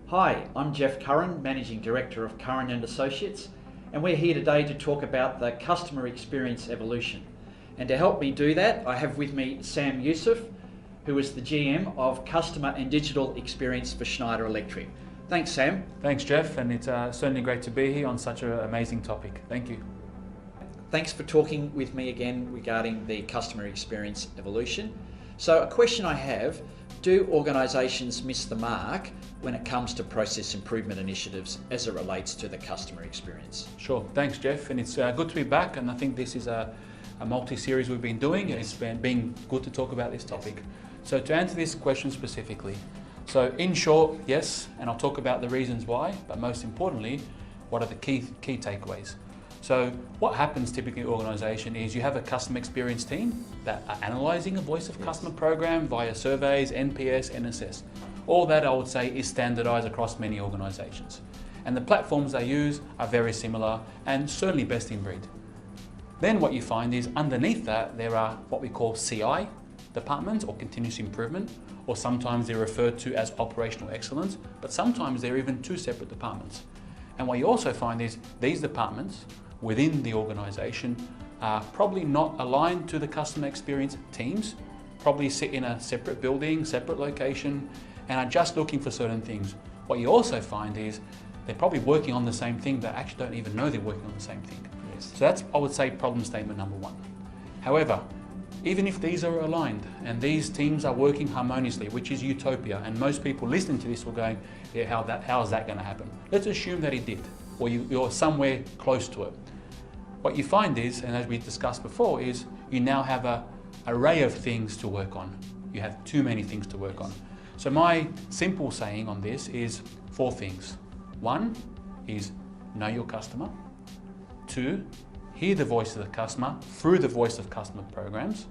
Hi, I'm Jeff Curran, Managing Director of Curran & Associates, and we're here today to talk about the customer experience evolution. And to help me do that, I have with me Sam Youssif, who is the GM of Customer and Digital Experience for Schneider Electric. Thanks, Sam. Thanks, Jeff, and it's certainly great to be here on such an amazing topic. Thank you. Thanks for talking with me again regarding the customer experience evolution. So a question I have, do organisations miss the mark when it comes to process improvement initiatives as it relates to the customer experience? Sure, thanks, Jeff, and it's good to be back, and I think this is a multi-series we've been doing, and it's been good to talk about this topic. So to answer this question specifically, so in short, yes, and I'll talk about the reasons why, but most importantly, what are the key takeaways? So what happens typically in an organisation is you have a customer experience team that are analysing a voice of customer program via surveys, NPS, NSS. All that I would say is standardised across many organisations. And the platforms they use are very similar and certainly best in breed. Then what you find is underneath that there are what we call CI departments, or continuous improvement, or sometimes they're referred to as operational excellence, but sometimes they're even two separate departments. And what you also find is these departments within the organisation are probably not aligned to the customer experience teams, probably sit in a separate building, separate location, and are just looking for certain things. What you also find is they're probably working on the same thing, but actually don't even know they're working on the same thing. Yes. So that's, I would say, problem statement number one. However, even if these are aligned and these teams are working harmoniously, which is utopia, and most people listening to this will go, yeah, how is that going to happen? Let's assume that it did, or you're somewhere close to it. What you find is, and as we discussed before, is you now have an array of things to work on. You have too many things to work on. So my simple saying on this is 4 things. 1 is know your customer. 2, hear the voice of the customer through the voice of customer programs.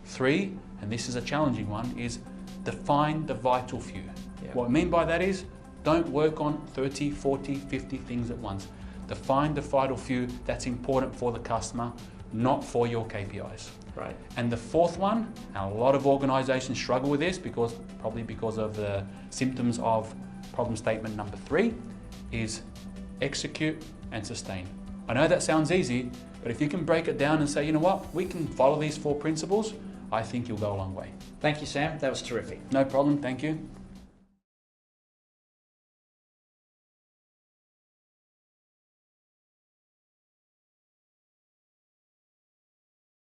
3, and this is a challenging one, is define the vital few. Yeah. What I mean by that is don't work on 30, 40, 50 things at once. Define the vital few that's important for the customer, not for your KPIs. Right. And the 4th one, and a lot of organisations struggle with this probably because of the symptoms of problem statement number 3, is execute and sustain. I know that sounds easy, but if you can break it down and say, you know what, we can follow these 4 principles, I think you'll go a long way. Thank you, Sam. That was terrific. No problem, thank you.